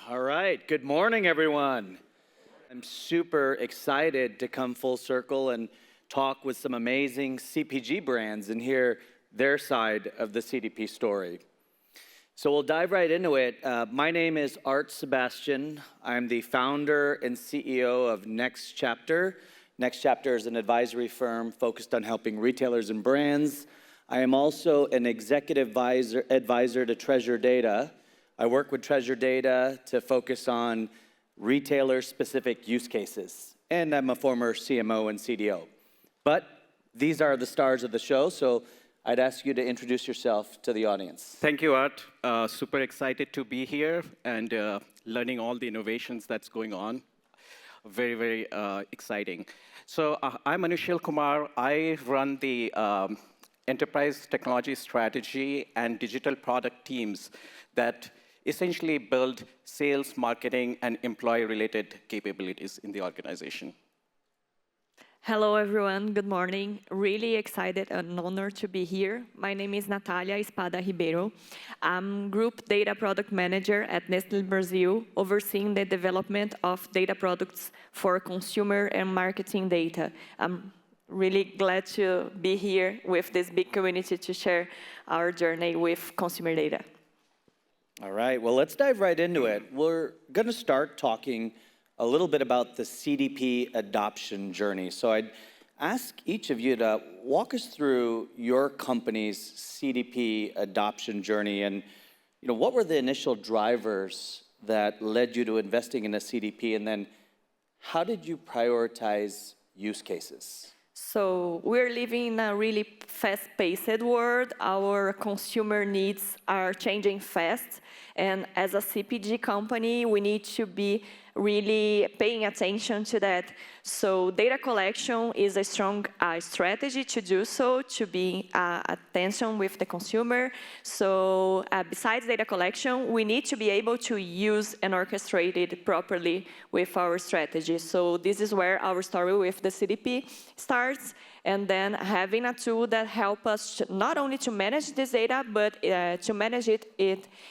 All right, good morning, everyone. I'm super excited to come full circle and talk with some amazing CPG brands and hear their side of the CDP story. So we'll dive right into it. My name is Sebastian. I'm the founder and CEO of NexChapter. NexChapter is an advisory firm focused on helping retailers and brands. I am also an executive advisor to Treasure Data. I work with Treasure Data to focus on retailer-specific use cases, and I'm a former CMO and CDO. But these are the stars of the show, so I'd ask you to introduce yourself to the audience. Thank you, Art. Super excited to be here and learning all the innovations that's going on. Very, very exciting. So I'm Anushil Kumar. I run the enterprise technology strategy and digital product teams that essentially build sales, marketing, and employee-related capabilities in the organization. Hello, everyone. Good morning. Really excited and honored to be here. My name is Natália Spada Ribeiro. I'm Group Data Product Manager at Nestlé Brazil, overseeing the development of data products for consumer and marketing data. I'm really glad to be here with this big community to share our journey with consumer data. All right, well, let's dive right into it. We're going to start talking a little bit about the CDP adoption journey. So I'd ask each of you to walk us through your company's CDP adoption journey and what were the initial drivers that led you to investing in a CDP, and then how did you prioritize use cases? So we're living in a really fast-paced world. Our consumer needs are changing fast. And as a CPG company, we need to be really paying attention to that. So data collection is a strong strategy to do so, to be attention with the consumer. So besides data collection, we need to be able to use and orchestrate it properly with our strategy. So this is where our story with the CDP starts. And then having a tool that helps us not only to manage this data, but to manage it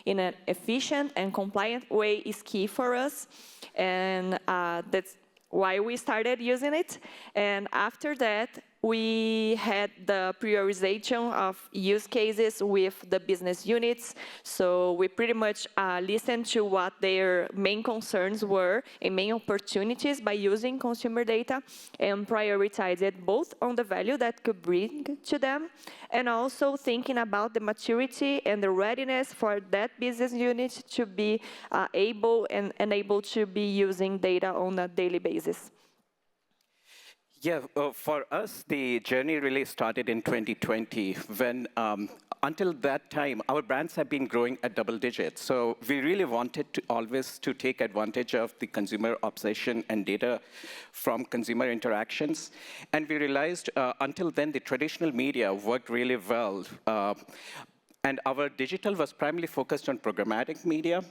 in an efficient and compliant way is key for us. And that's why we started using it. And after that, we had the prioritization of use cases with the business units. So we pretty much listened to what their main concerns were and main opportunities by using consumer data and prioritized it both on the value that could bring to them and also thinking about the maturity and the readiness for that business unit to be able to be using data on a daily basis. Yeah, for us, the journey really started in 2020 when, until that time, our brands have been growing at double digits. So we really wanted to always to take advantage of the consumer obsession and data from consumer interactions. And we realized until then, the traditional media worked really well. And our digital was primarily focused on programmatic media.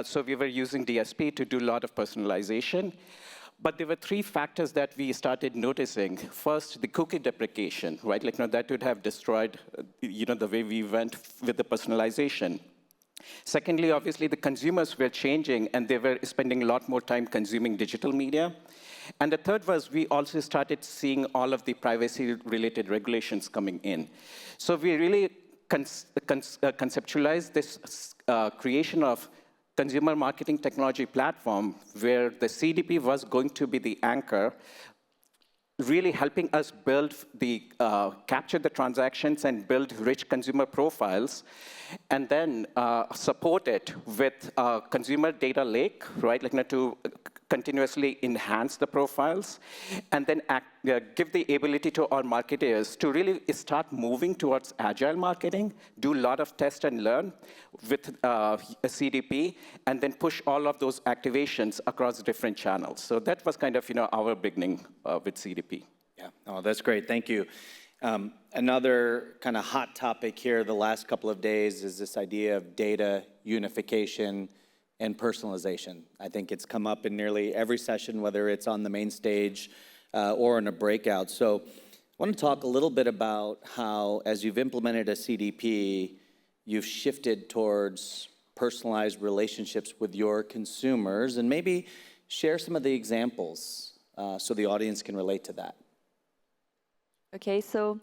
So we were using DSP to do a lot of personalization. But there were three factors that we started noticing. First, the cookie deprecation, right? That would have destroyed, the way we went with the personalization. Secondly, obviously, the consumers were changing, and they were spending a lot more time consuming digital media. And the third was we also started seeing all of the privacy-related regulations coming in. So we really conceptualized this creation of consumer marketing technology platform where the CDP was going to be the anchor, really helping us capture the transactions and build rich consumer profiles, and then support it with a consumer data lake, right, to continuously enhance the profiles, and then give the ability to our marketers to really start moving towards agile marketing, do a lot of test and learn with a CDP, and then push all of those activations across different channels. So that was kind of our beginning with CDP. Yeah, oh, that's great. Thank you. Another kind of hot topic here the last couple of days is this idea of data unification and personalization. I think it's come up in nearly every session, whether it's on the main stage or in a breakout. So I want to talk a little bit about how, as you've implemented a CDP, you've shifted towards personalized relationships with your consumers, and maybe share some of the examples so the audience can relate to that. Okay, so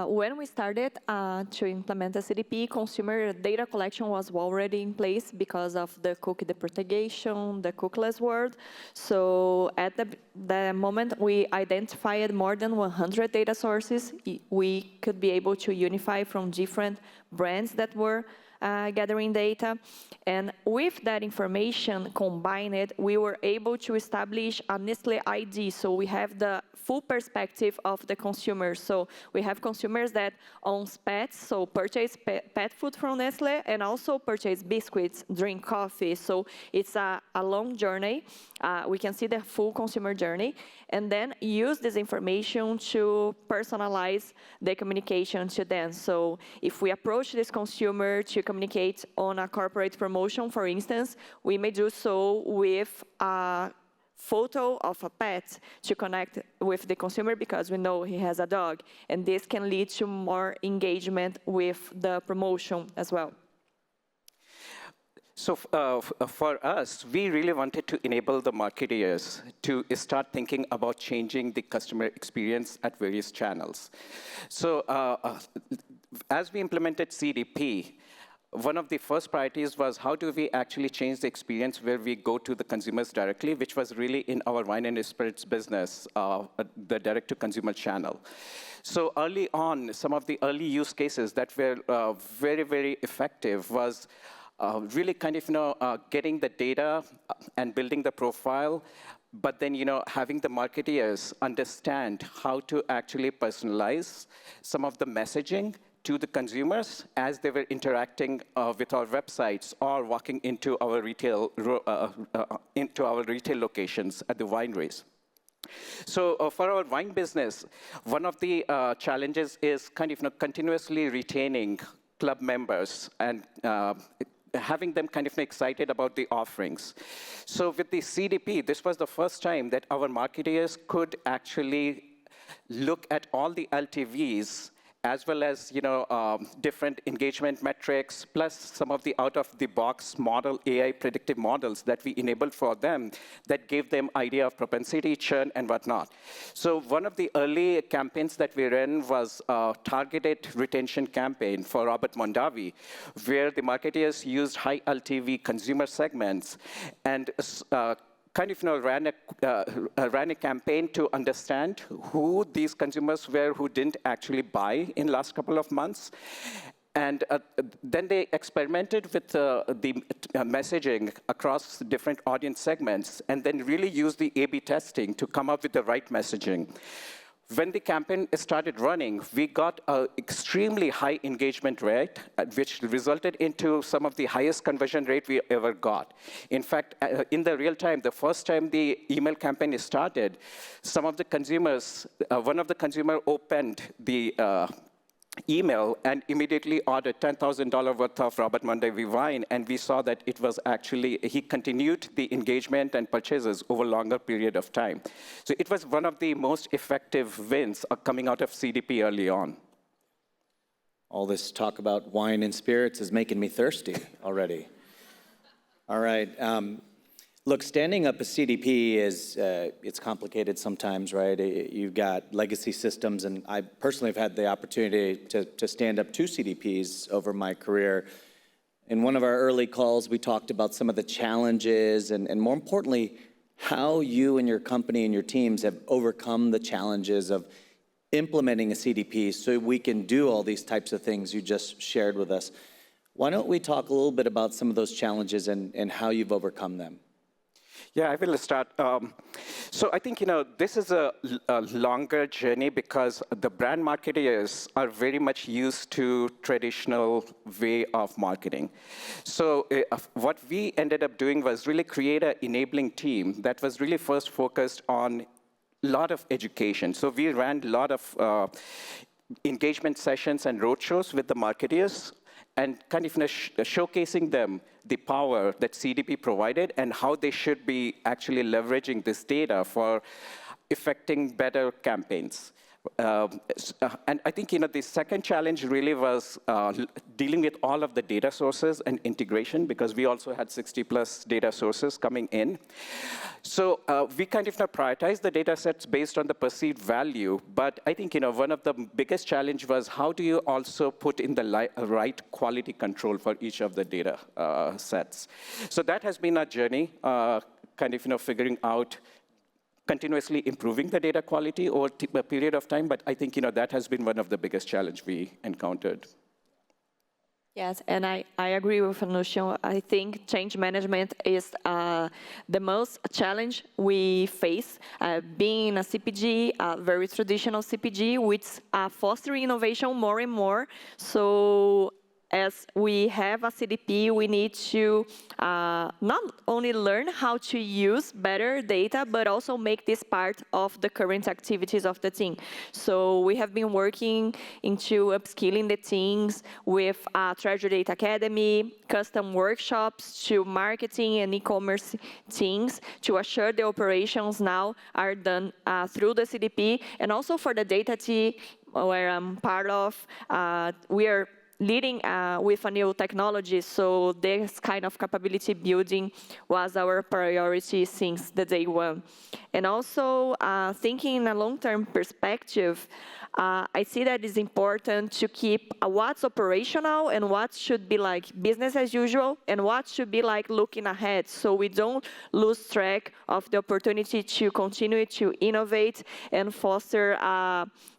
when we started to implement the CDP, consumer data collection was already in place because of the cookie deprecation, the cookieless world. So at the moment we identified more than 100 data sources, we could be able to unify from different brands that were gathering data. And with that information combined, we were able to establish a Nestlé ID. So we have the full perspective of the consumer. So we have consumers that own pets, so purchase pet food from Nestlé, and also purchase biscuits, drink coffee. So it's a long journey. We can see the full consumer journey, and then use this information to personalize the communication to them. So if we approach this consumer to communicate on a corporate promotion, for instance, we may do so with a photo of a pet to connect with the consumer because we know he has a dog, and this can lead to more engagement with the promotion as well. So for us, we really wanted to enable the marketeers to start thinking about changing the customer experience at various channels. So as we implemented CDP, one of the first priorities was how do we actually change the experience where we go to the consumers directly, which was really in our wine and spirits business, the direct-to-consumer channel. So early on, some of the early use cases that were very, very effective was really kind of, getting the data and building the profile, but then, having the marketeers understand how to actually personalize some of the messaging to the consumers as they were interacting with our websites or walking into our retail locations at the wineries. So for our wine business, one of the challenges is kind of continuously retaining club members and having them kind of excited about the offerings. So with the CDP, this was the first time that our marketeers could actually look at all the LTVs as well as different engagement metrics, plus some of the out-of-the-box model AI predictive models that we enabled for them that gave them idea of propensity, churn, and whatnot. So one of the early campaigns that we ran was a targeted retention campaign for Robert Mondavi, where the marketeers used high LTV consumer segments and kind of ran a campaign to understand who these consumers were who didn't actually buy in last couple of months. And then they experimented with the messaging across different audience segments and then really used the A/B testing to come up with the right messaging. When the campaign started running, we got an extremely high engagement rate, which resulted into some of the highest conversion rate we ever got. In fact, in the real time, the first time the email campaign started, some of the consumers, one of the consumers opened the email and immediately ordered $10,000 worth of Robert Mondavi wine, and we saw that it was actually, he continued the engagement and purchases over a longer period of time. So it was one of the most effective wins coming out of CDP early on. All this talk about wine and spirits is making me thirsty already. All right. Look, standing up a CDP is, it's complicated sometimes, right? You've got legacy systems, and I personally have had the opportunity to stand up 2 CDPs over my career. In one of our early calls, we talked about some of the challenges and more importantly, how you and your company and your teams have overcome the challenges of implementing a CDP so we can do all these types of things you just shared with us. Why don't we talk a little bit about some of those challenges and how you've overcome them? Yeah, I will start. So I think, this is a longer journey because the brand marketers are very much used to traditional way of marketing. So what we ended up doing was really create an enabling team that was really first focused on a lot of education. So we ran a lot of engagement sessions and roadshows with the marketers and kind of showcasing them the power that CDP provided and how they should be actually leveraging this data for effecting better campaigns. And I think the second challenge really was dealing with all of the data sources and integration, because we also had 60+ data sources coming in. So we kind of prioritized the data sets based on the perceived value. But I think one of the biggest challenge was how do you also put in the right quality control for each of the data sets. So that has been our journey, kind of figuring out continuously improving the data quality over a period of time, but I think that has been one of the biggest challenges we encountered. Yes, and I agree with Anushil. I think change management is the most challenge we face. Being a CPG, a very traditional CPG, which fostering innovation more and more. So as we have a CDP, we need to not only learn how to use better data, but also make this part of the current activities of the team. So we have been working into upskilling the teams with Treasure Data Academy, custom workshops to marketing and e-commerce teams to assure the operations now are done through the CDP. And also for the data team, where I'm part of, we are leading with a new technology, so this kind of capability building was our priority since the day one. And also, thinking in a long-term perspective, I see that it's important to keep what's operational and what should be like business as usual and what should be like looking ahead, so we don't lose track of the opportunity to continue to innovate and foster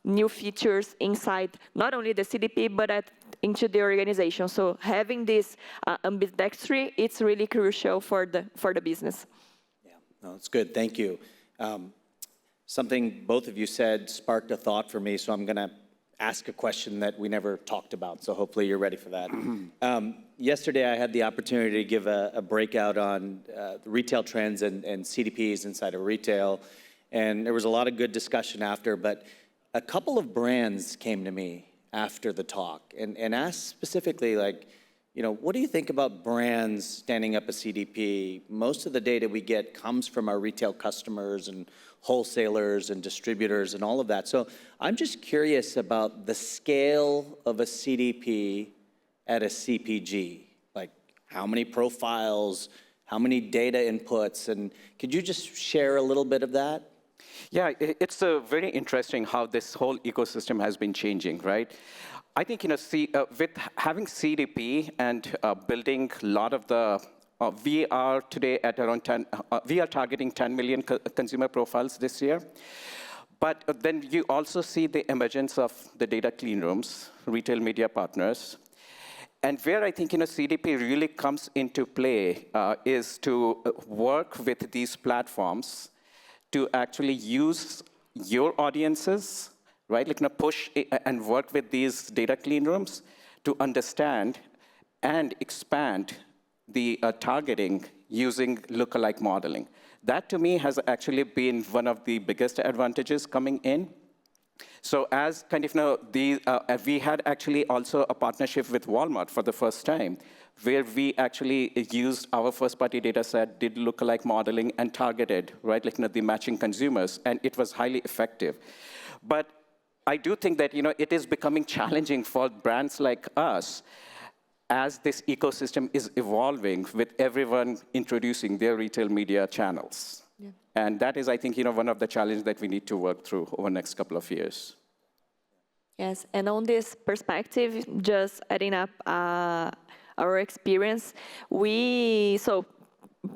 new features inside not only the CDP, but into the organization. So having this ambidextrosity, it's really crucial for the business. Yeah, no, it's good. Thank you. Something both of you said sparked a thought for me, so I'm going to ask a question that we never talked about, so hopefully you're ready for that. Yesterday, I had the opportunity to give a breakout on retail trends and CDPs inside of retail, and there was a lot of good discussion after, but a couple of brands came to me after the talk and asked specifically, like, what do you think about brands standing up a CDP? Most of the data we get comes from our retail customers and wholesalers and distributors and all of that. So I'm just curious about the scale of a CDP at a CPG. Like, how many profiles, how many data inputs, and could you just share a little bit of that? Yeah, it's very interesting how this whole ecosystem has been changing, right? I think, with having CDP and building a lot of the, we are today at around we are targeting 10 million consumer profiles this year. But then you also see the emergence of the data clean rooms, retail media partners. And where I think CDP really comes into play is to work with these platforms to actually use your audiences, right? Like, push and work with these data clean rooms to understand and expand the targeting using lookalike modeling. That, to me, has actually been one of the biggest advantages coming in. So as kind of, we had actually also a partnership with Walmart for the first time, where we actually used our first-party data set, did lookalike modeling, and targeted, right, like, the matching consumers, and it was highly effective. But I do think that, it is becoming challenging for brands like us as this ecosystem is evolving with everyone introducing their retail media channels. Yeah. And that is, I think, one of the challenges that we need to work through over the next couple of years. Yes, and on this perspective, just adding up our experience, so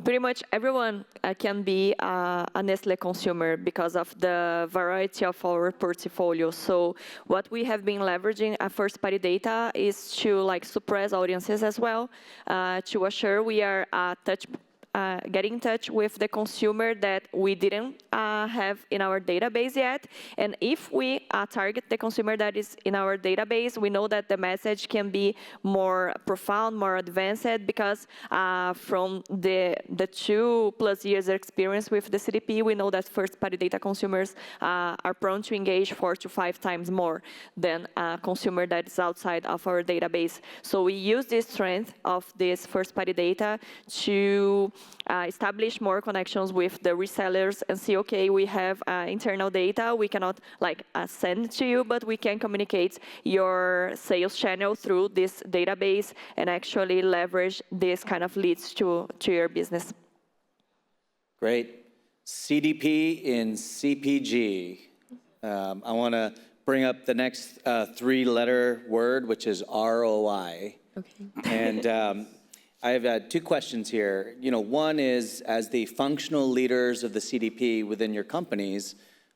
pretty much everyone can be a Nestlé consumer because of the variety of our portfolio. So what we have been leveraging first-party data is to suppress audiences as well, to assure we are getting in touch with the consumer that we didn't have in our database yet. And if we target the consumer that is in our database, we know that the message can be more profound, more advanced, because from the 2+ years experience with the CDP, we know that first-party data consumers are prone to engage 4 to 5 times more than a consumer that is outside of our database. So we use the strength of this first-party data to establish more connections with the resellers and see, okay, we have internal data, we cannot like send to you, but we can communicate your sales channel through this database and actually leverage this kind of leads to your business. Great. CDP in CPG. I want to bring up the next three-letter word, which is ROI. Okay. And I have two questions here. One is, as the functional leaders of the CDP within your companies,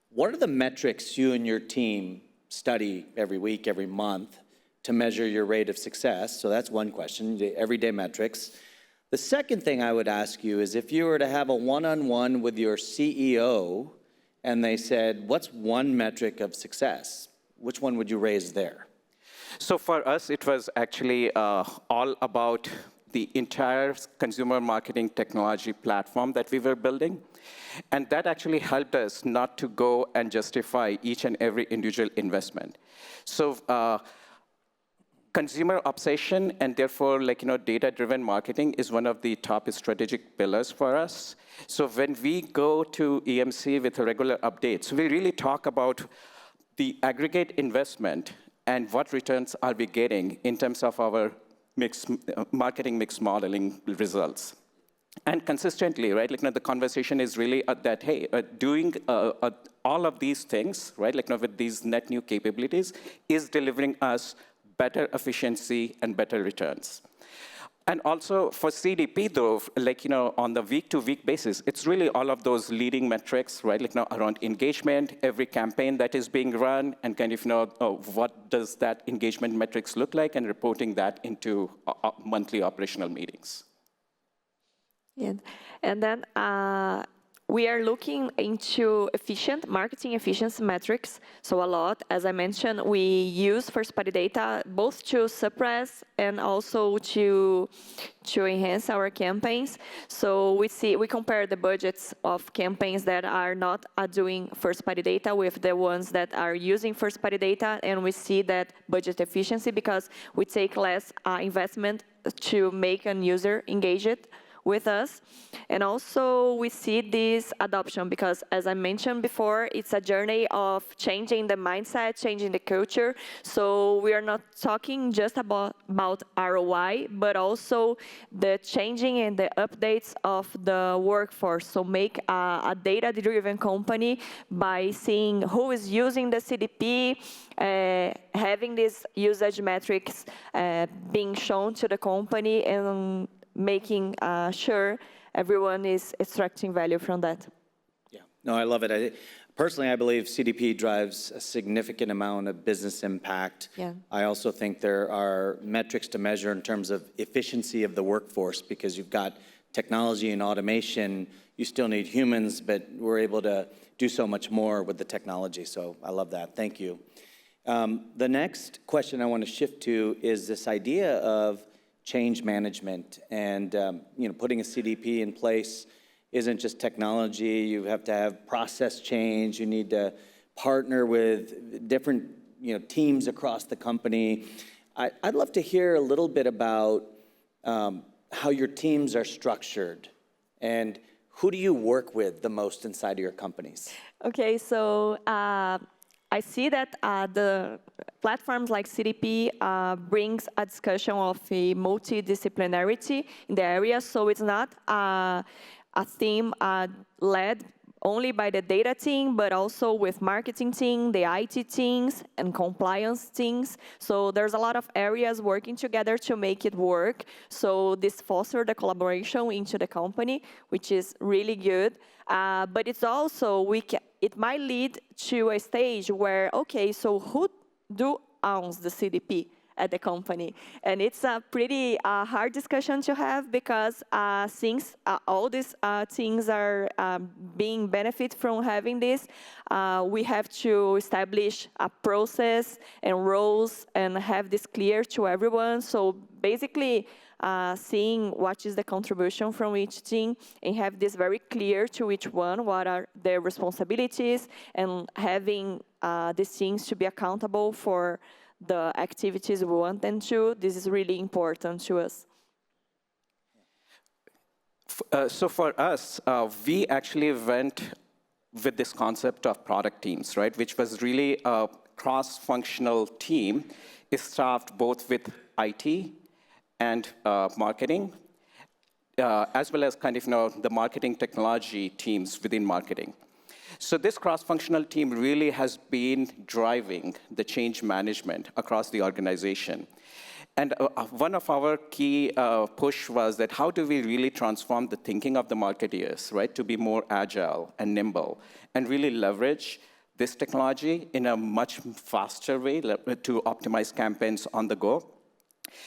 what are the metrics you and your team study every week, every month to measure your rate of success? So that's one question, the everyday metrics. The second thing I would ask you is, if you were to have a one-on-one with your CEO and they said, what's one metric of success? Which one would you raise there? So for us, it was actually all about the entire consumer marketing technology platform that we were building. And that actually helped us not to go and justify each and every individual investment. So consumer obsession and therefore data-driven marketing is one of the top strategic pillars for us. So when we go to EMC with regular updates, we really talk about the aggregate investment and what returns are we getting in terms of our marketing mix modeling results. And consistently, right, the conversation is really that, hey, doing all of these things, right, with these net new capabilities is delivering us better efficiency and better returns. And also for CDP, though, on the week-to-week basis, it's really all of those leading metrics, right, around engagement, every campaign that is being run, and kind of, what does that engagement metrics look like, and reporting that into monthly operational meetings. Yeah. And then we are looking into marketing efficiency metrics. So a lot, as I mentioned, we use first-party data both to suppress and also to enhance our campaigns. So we compare the budgets of campaigns that are not doing first-party data with the ones that are using first-party data, and we see that budget efficiency because we take less investment to make an user engaged with us. And also we see this adoption because, as I mentioned before, it's a journey of changing the mindset, changing the culture. So we are not talking just about ROI, but also the changing and the updates of the workforce. So make a data-driven company by seeing who is using the CDP, having these usage metrics being shown to the company, and making sure everyone is extracting value from that. Yeah, no, I love it. Personally, I believe CDP drives a significant amount of business impact. Yeah. I also think there are metrics to measure in terms of efficiency of the workforce, because you've got technology and automation. You still need humans, but we're able to do so much more with the technology. So I love that. Thank you. The next question I want to shift to is this idea of change management, and putting a CDP in place isn't just technology. You have to have process change. You need to partner with different teams across the company. I'd love to hear a little bit about how your teams are structured, and who do you work with the most inside of your companies? Okay, so I see that the platforms like CDP brings a discussion of a multidisciplinarity in the area. So it's not a theme led only by the data team, but also with marketing team, the IT teams, and compliance teams. So there's a lot of areas working together to make it work. So this fosters the collaboration into the company, which is really good. But it's also, it might lead to a stage where, okay, so who owns the CDP at the company? And it's a pretty hard discussion to have, because since all these things are being benefit from having this, we have to establish a process and roles and have this clear to everyone. So basically, seeing what is the contribution from each team and have this very clear to each one, what are their responsibilities, and having these teams to be accountable for the activities we want them to. This is really important to us. So for us, we actually went with this concept of product teams, right, which was really a cross-functional team staffed both with IT and marketing, as well as kind of the marketing technology teams within marketing. So this cross-functional team really has been driving the change management across the organization. And one of our key push was that how do we really transform the thinking of the marketeers, right, to be more agile and nimble, and really leverage this technology in a much faster way to optimize campaigns on the go.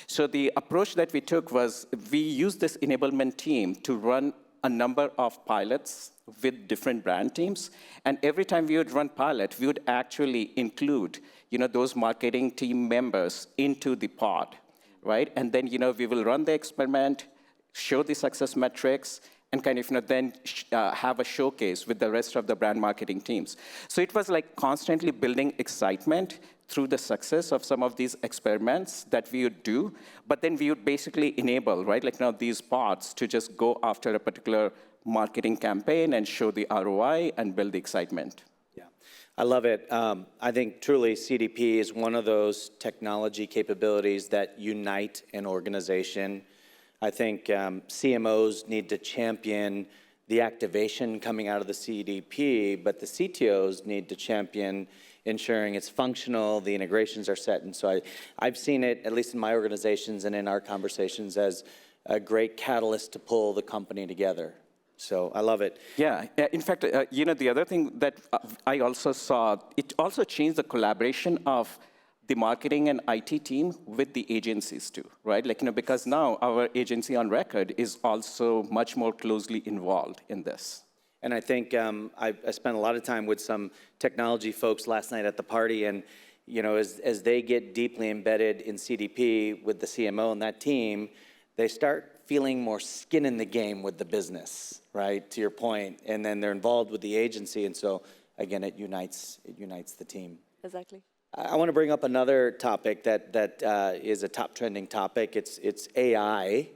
So the approach that we took was we used this enablement team to run a number of pilots with different brand teams. And every time we would run pilot, we would actually include those marketing team members into the pod, right? And then we will run the experiment, show the success metrics, and kind of then have a showcase with the rest of the brand marketing teams. So it was like constantly building excitement through the success of some of these experiments that we would do, but then we would basically enable, right, like these pods to just go after a particular marketing campaign and show the ROI and build the excitement. Yeah, I love it. I think truly CDP is one of those technology capabilities that unite an organization. I think CMOs need to champion the activation coming out of the CDP, but the CTOs need to champion ensuring it's functional, the integrations are set. And so I've seen it, at least in my organizations and in our conversations, as a great catalyst to pull the company together. So I love it. Yeah, in fact, the other thing that I also saw, it also changed the collaboration of the marketing and IT team with the agencies too, right? Like, because now our agency on record is also much more closely involved in this. And I think I spent a lot of time with some technology folks last night at the party, and as they get deeply embedded in CDP with the CMO and that team, they start feeling more skin in the game with the business, right? To your point, and then they're involved with the agency, and so again, it unites the team. Exactly. I want to bring up another topic that is a top trending topic. It's AI.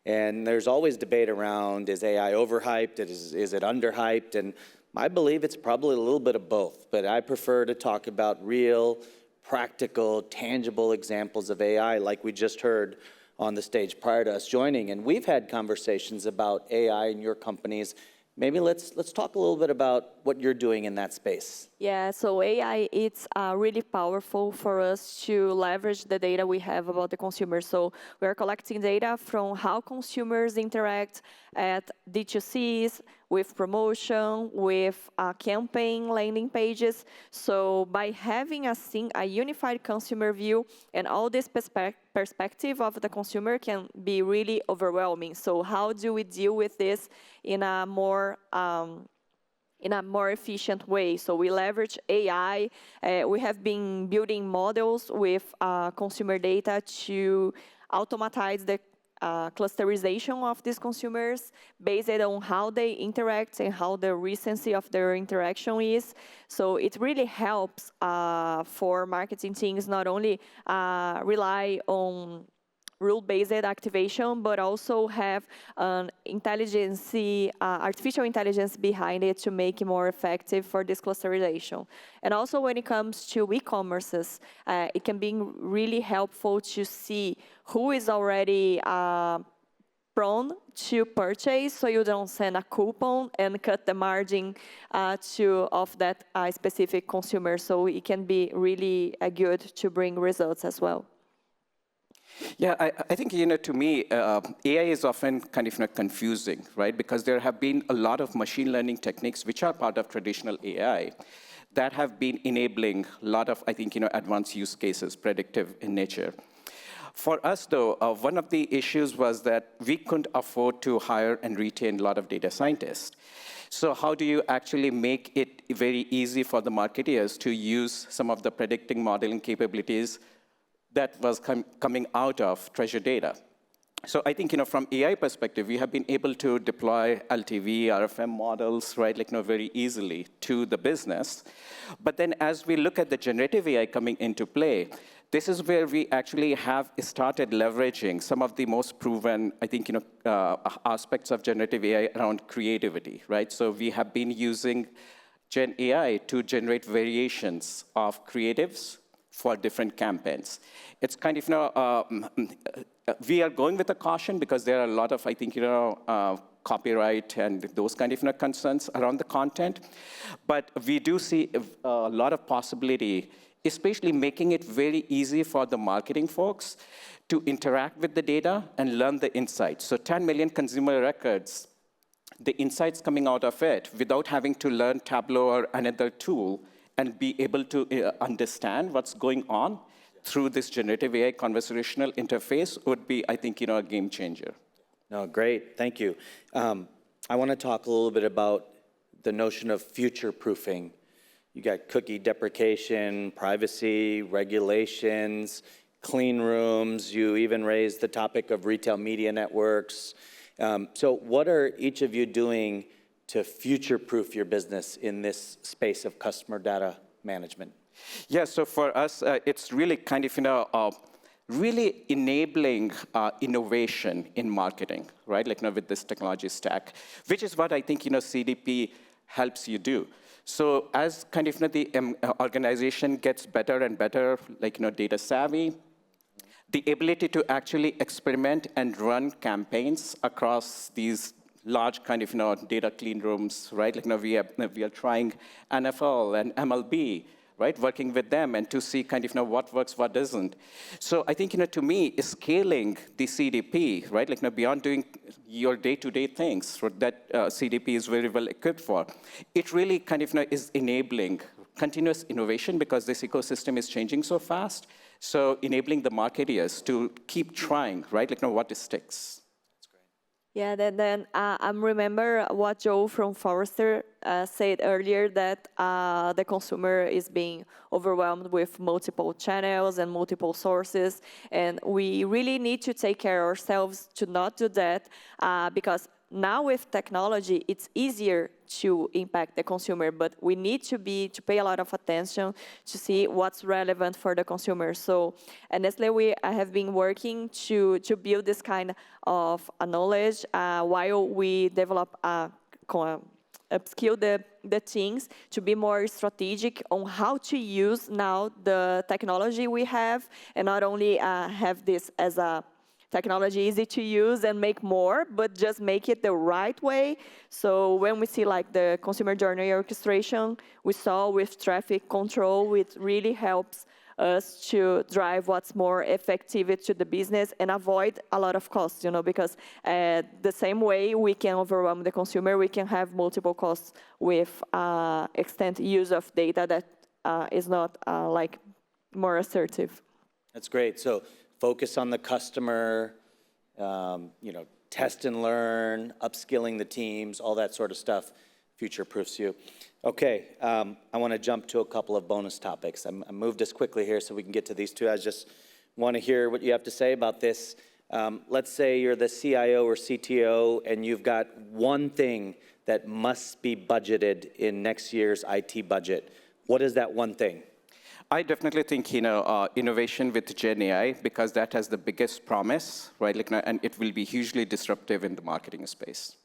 And there's always debate around, is AI overhyped, is it underhyped? And I believe it's probably a little bit of both, but I prefer to talk about real, practical, tangible examples of AI like we just heard on the stage prior to us joining. And we've had conversations about AI in your companies. Maybe let's talk a little bit about what you're doing in that space. Yeah, so AI, it's really powerful for us to leverage the data we have about the consumer. So we're collecting data from how consumers interact at D2Cs, with promotion, with campaign landing pages. So by having a unified consumer view and all this perspective of the consumer can be really overwhelming. So how do we deal with this in a more efficient way? So we leverage AI. We have been building models with consumer data to automatize the clusterization of these consumers based on how they interact and how the recency of their interaction is. So it really helps for marketing teams not only rely on rule-based activation, but also have an artificial intelligence behind it to make it more effective for this clusterization. And also when it comes to e-commerces, it can be really helpful to see who is already prone to purchase, so you don't send a coupon and cut the margin of that specific consumer. So it can be really good to bring results as well. Yeah, I think, to me, AI is often kind of confusing, right? Because there have been a lot of machine learning techniques which are part of traditional AI that have been enabling a lot of, I think, advanced use cases, predictive in nature. For us, though, one of the issues was that we couldn't afford to hire and retain a lot of data scientists. So how do you actually make it very easy for the marketeers to use some of the predicting modeling capabilities that was coming out of treasure data? So I think, from AI perspective, we have been able to deploy LTV, RFM models, right, very easily to the business. But then as we look at the generative AI coming into play, this is where we actually have started leveraging some of the most proven, I think, aspects of generative AI around creativity, right? So we have been using Gen AI to generate variations of creatives for different campaigns. It's kind of, we are going with a caution because there are a lot of, I think, copyright and those kind of concerns around the content. But we do see a lot of possibility, especially making it very easy for the marketing folks to interact with the data and learn the insights. So 10 million consumer records, the insights coming out of it without having to learn Tableau or another tool and be able to understand what's going on through this generative AI conversational interface would be, I think, a game changer. No, great, thank you. I want to talk a little bit about the notion of future-proofing. You got cookie deprecation, privacy, regulations, clean rooms. You even raised the topic of retail media networks. So what are each of you doing to future-proof your business in this space of customer data management? Yeah, so for us, it's really kind of, really enabling innovation in marketing, right? Like with this technology stack, which is what I think CDP helps you do. So as kind of the organization gets better and better, like data savvy, the ability to actually experiment and run campaigns across these large kind of data clean rooms, right? Like we are trying NFL and MLB, right? Working with them and to see kind of what works, what doesn't. So I think to me, scaling the CDP, right? Like beyond doing your day-to-day things that CDP is very well equipped for, it really kind of is enabling continuous innovation because this ecosystem is changing so fast. So enabling the marketeers to keep trying, right? Like what sticks. Yeah, then I remember what Joe from Forrester said earlier, that the consumer is being overwhelmed with multiple channels and multiple sources, and we really need to take care of ourselves to not do that, because now with technology, it's easier to impact the consumer, but we need to pay a lot of attention to see what's relevant for the consumer. So at Nestlé, I have been working to build this kind of knowledge while we develop upskill the teams to be more strategic on how to use now the technology we have, and not only have this as a technology easy to use and make more, but just make it the right way. So when we see like the consumer journey orchestration, we saw with traffic control, it really helps us to drive what's more effective to the business and avoid a lot of costs, because the same way we can overwhelm the consumer, we can have multiple costs with extent use of data that is not like more assertive. That's great. So focus on the customer, test and learn, upskilling the teams, all that sort of stuff future-proofs you. Okay, I want to jump to a couple of bonus topics. I moved us quickly here so we can get to these two. I just want to hear what you have to say about this. Let's say you're the CIO or CTO and you've got one thing that must be budgeted in next year's IT budget. What is that one thing? I definitely think innovation with Gen AI, because that has the biggest promise, right? Like, and it will be hugely disruptive in the marketing space.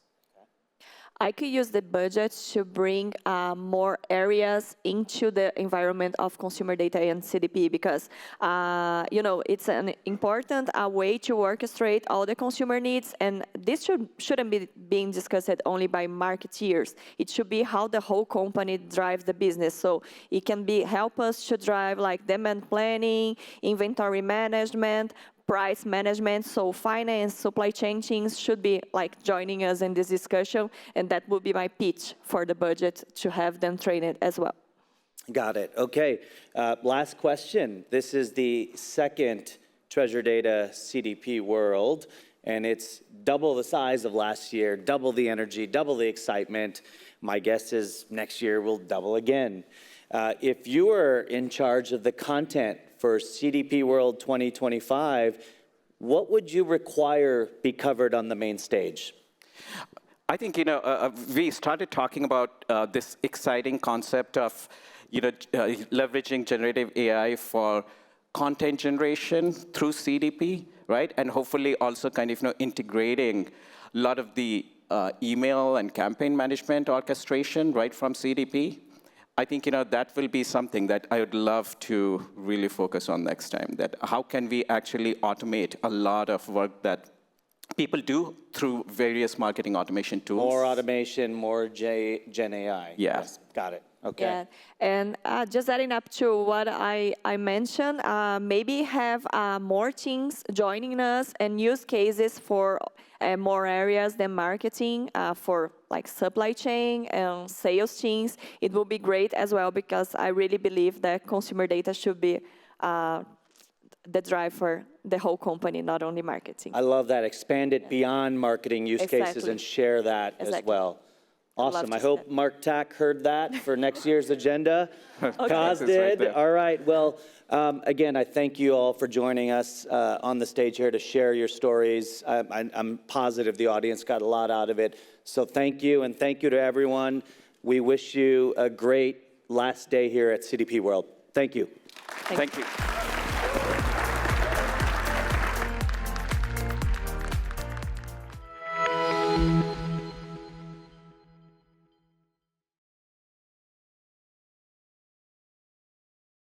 I could use the budget to bring more areas into the environment of consumer data and CDP, because it's an important way to orchestrate all the consumer needs, and this shouldn't be being discussed only by marketeers. It should be how the whole company drives the business. So it can help us to drive like demand planning, inventory management, price management. So finance, supply chain teams should be like joining us in this discussion, and that would be my pitch for the budget, to have them trained as well. Got it. Okay. Last question. This is the second Treasure Data CDP World, and it's double the size of last year, double the energy, double the excitement. My guess is next year will double again. If you were in charge of the content for CDP World 2025, what would you require be covered on the main stage? I think, we started talking about this exciting concept of, leveraging generative AI for content generation through CDP, right? And hopefully also kind of integrating a lot of the email and campaign management orchestration right from CDP. I think that will be something that I would love to really focus on next time, that how can we actually automate a lot of work that people do through various marketing automation tools. More automation, more Gen AI. Yeah. Yes, got it. Okay. Yeah, and just adding up to what I mentioned, maybe have more teams joining us and use cases for more areas than marketing, for like supply chain and sales teams. It will be great as well, because I really believe that consumer data should be the drive for the whole company, not only marketing. I love that. Expand it beyond marketing use cases Exactly. and share that as well. Awesome. I hope that. Mark Tack heard that for next year's agenda. Kaz Right did. there. All right. Well, again, I thank you all for joining us on the stage here to share your stories. I'm positive the audience got a lot out of it. So thank you, and thank you to everyone. We wish you a great last day here at CDP World. Thank you. Thank you.